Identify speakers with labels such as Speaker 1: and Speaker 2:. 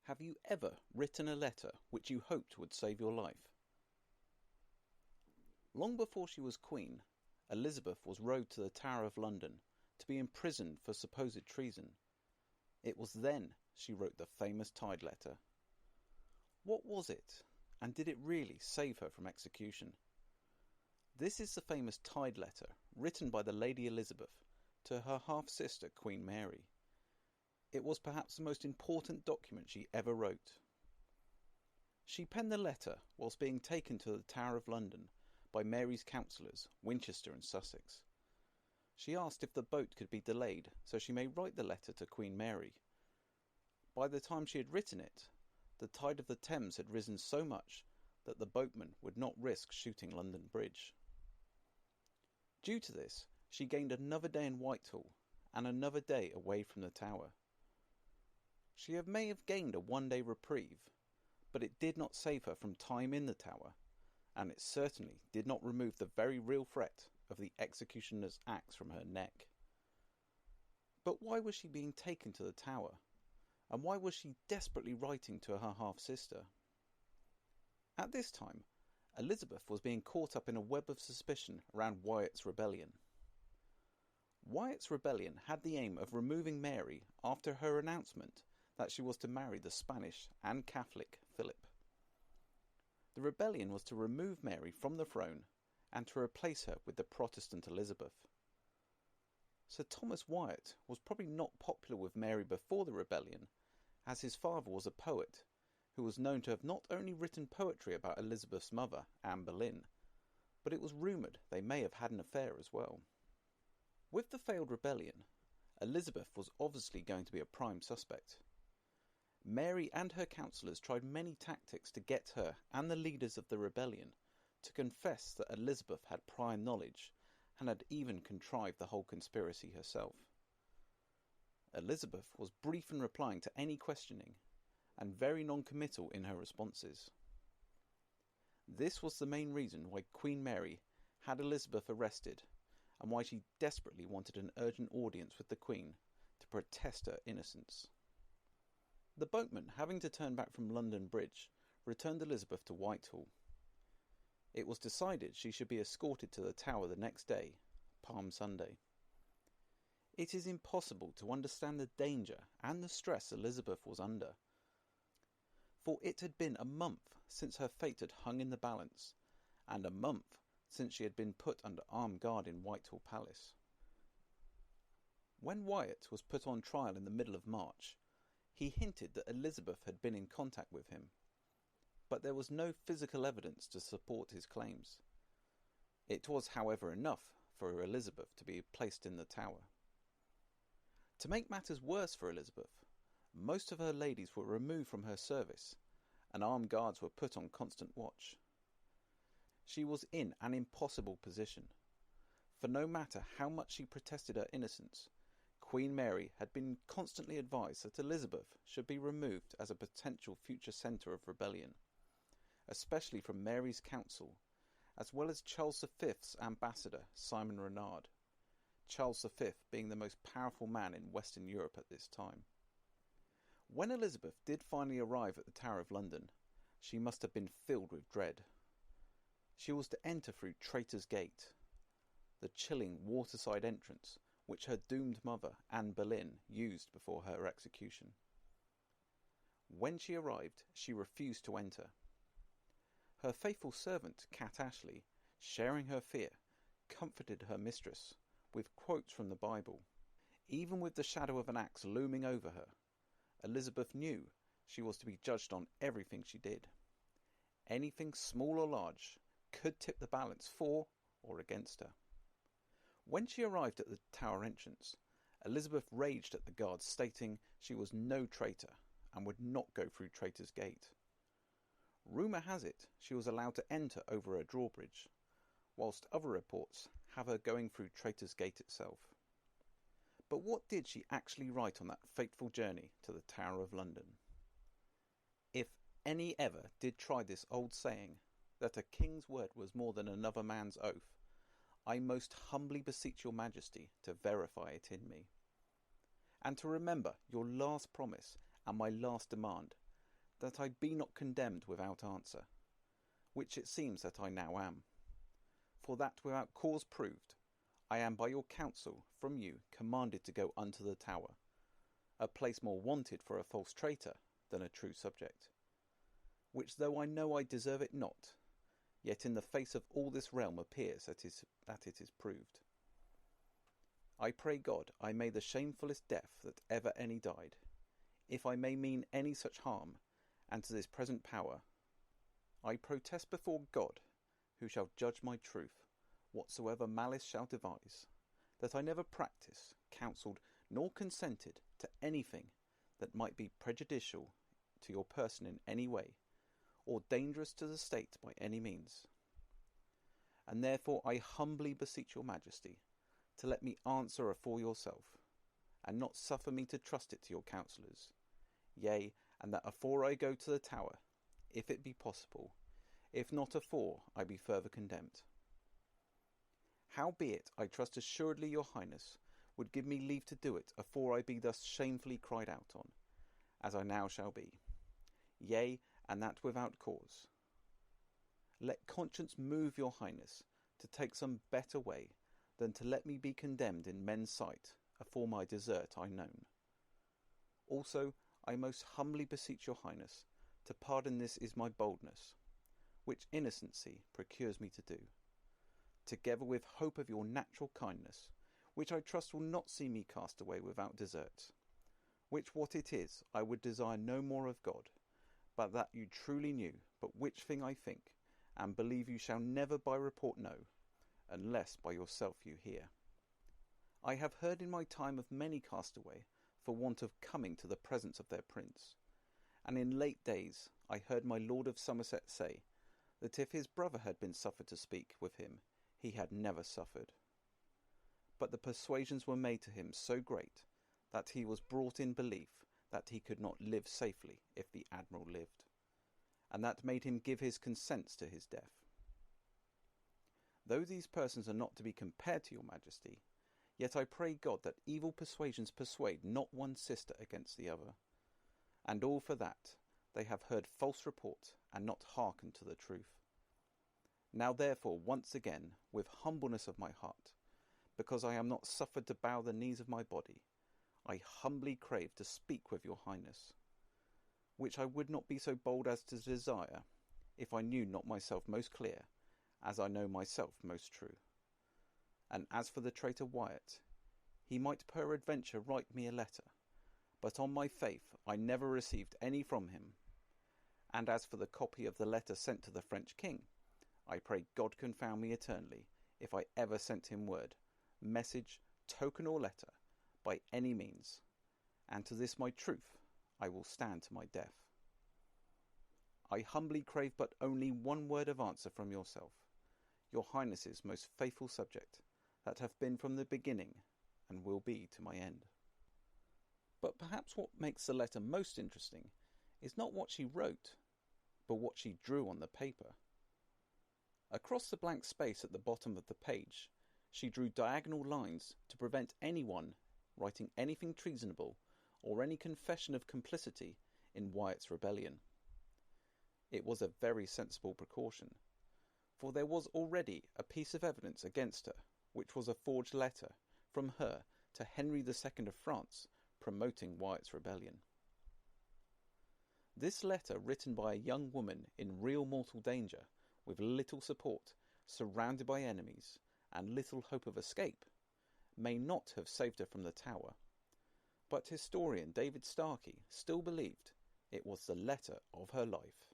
Speaker 1: Have you ever written a letter which you hoped would save your life? Long before she was Queen, Elizabeth was rowed to the Tower of London to be imprisoned for supposed treason. It was then she wrote the famous Tide letter. What was it, and did it really save her from execution? This is the famous Tide letter written by the Lady Elizabeth to her half-sister Queen Mary. It was perhaps the most important document she ever wrote. She penned the letter whilst being taken to the Tower of London by Mary's councillors, Winchester and Sussex. She asked if the boat could be delayed so she may write the letter to Queen Mary. By the time she had written it, the tide of the Thames had risen so much that the boatman would not risk shooting London Bridge. Due to this, she gained another day in Whitehall and another day away from the Tower. She may have gained a one-day reprieve, but it did not save her from time in the Tower, and it certainly did not remove the very real threat of the executioner's axe from her neck. But why was she being taken to the Tower, and why was she desperately writing to her half-sister? At this time, Elizabeth was being caught up in a web of suspicion around Wyatt's rebellion. Wyatt's rebellion had the aim of removing Mary after her announcement that she was to marry the Spanish and Catholic Philip. The rebellion was to remove Mary from the throne and to replace her with the Protestant Elizabeth. Sir Thomas Wyatt was probably not popular with Mary before the rebellion, as his father was a poet who was known to have not only written poetry about Elizabeth's mother, Anne Boleyn, but it was rumoured they may have had an affair as well. With the failed rebellion, Elizabeth was obviously going to be a prime suspect. Mary and her councillors tried many tactics to get her and the leaders of the rebellion to confess that Elizabeth had prior knowledge and had even contrived the whole conspiracy herself. Elizabeth was brief in replying to any questioning, and very non-committal in her responses. This was the main reason why Queen Mary had Elizabeth arrested, and why she desperately wanted an urgent audience with the Queen to protest her innocence. The boatman, having to turn back from London Bridge, returned Elizabeth to Whitehall. It was decided she should be escorted to the Tower the next day, Palm Sunday. It is impossible to understand the danger and the stress Elizabeth was under, for it had been a month since her fate had hung in the balance, and a month since she had been put under armed guard in Whitehall Palace. When Wyatt was put on trial in the middle of March, he hinted that Elizabeth had been in contact with him, but there was no physical evidence to support his claims. It was, however, enough for Elizabeth to be placed in the Tower. To make matters worse for Elizabeth, most of her ladies were removed from her service, and armed guards were put on constant watch. She was in an impossible position, for no matter how much she protested her innocence, Queen Mary had been constantly advised that Elizabeth should be removed as a potential future centre of rebellion, especially from Mary's council, as well as Charles V's ambassador Simon Renard, Charles V being the most powerful man in Western Europe at this time. When Elizabeth did finally arrive at the Tower of London, she must have been filled with dread. She was to enter through Traitor's Gate, the chilling waterside entrance which her doomed mother, Anne Boleyn, used before her execution. When she arrived, she refused to enter. Her faithful servant, Cat Ashley, sharing her fear, comforted her mistress with quotes from the Bible. Even with the shadow of an axe looming over her, Elizabeth knew she was to be judged on everything she did. Anything small or large could tip the balance for or against her. When she arrived at the Tower entrance, Elizabeth raged at the guards, stating she was no traitor and would not go through Traitor's Gate. Rumour has it she was allowed to enter over a drawbridge, whilst other reports have her going through Traitor's Gate itself. But what did she actually write on that fateful journey to the Tower of London? If any ever did try this old saying, that a king's word was more than another man's oath, I most humbly beseech your majesty to verify it in me, and to remember your last promise and my last demand, that I be not condemned without answer, which it seems that I now am. For that without cause proved, I am by your counsel from you commanded to go unto the Tower, a place more wanted for a false traitor than a true subject, which though I know I deserve it not, yet in the face of all this realm appears that it is proved. I pray God I may the shamefullest death that ever any died, if I may mean any such harm, and to this present power, I protest before God, who shall judge my truth, whatsoever malice shall devise, that I never practised, counselled, nor consented to anything that might be prejudicial to your person in any way, or dangerous to the state by any means. And therefore I humbly beseech your Majesty to let me answer afore yourself, and not suffer me to trust it to your counsellors, yea, and that afore I go to the Tower, if it be possible, if not afore I be further condemned. Howbeit I trust assuredly your Highness would give me leave to do it afore I be thus shamefully cried out on, as I now shall be, yea, and that without cause. Let conscience move your Highness to take some better way than to let me be condemned in men's sight afore my desert I known. Also I most humbly beseech your Highness to pardon this is my boldness, which innocency procures me to do, together with hope of your natural kindness, which I trust will not see me cast away without desert, which what it is I would desire no more of God, but that you truly knew, but which thing I think, and believe you shall never by report know, unless by yourself you hear. I have heard in my time of many cast away, for want of coming to the presence of their prince, and in late days I heard my Lord of Somerset say, that if his brother had been suffered to speak with him, he had never suffered. But the persuasions were made to him so great, that he was brought in belief that he could not live safely if the Admiral lived, and that made him give his consents to his death. Though these persons are not to be compared to your Majesty, yet I pray God that evil persuasions persuade not one sister against the other, and all for that they have heard false report and not hearkened to the truth. Now therefore once again, with humbleness of my heart, because I am not suffered to bow the knees of my body, I humbly crave to speak with your Highness, which I would not be so bold as to desire, if I knew not myself most clear, as I know myself most true. And as for the traitor Wyatt, he might peradventure write me a letter, but on my faith I never received any from him. And as for the copy of the letter sent to the French king, I pray God confound me eternally, if I ever sent him word, message, token or letter, by any means, and to this my truth I will stand to my death. I humbly crave but only one word of answer from yourself, your Highness's most faithful subject, that have been from the beginning, and will be to my end. But perhaps what makes the letter most interesting is not what she wrote, but what she drew on the paper. Across the blank space at the bottom of the page, she drew diagonal lines to prevent anyone writing anything treasonable or any confession of complicity in Wyatt's rebellion. It was a very sensible precaution, for there was already a piece of evidence against her, which was a forged letter from her to Henry II of France promoting Wyatt's rebellion. This letter, written by a young woman in real mortal danger, with little support, surrounded by enemies, and little hope of escape, may not have saved her from the Tower, but historian David Starkey still believed it was the letter of her life.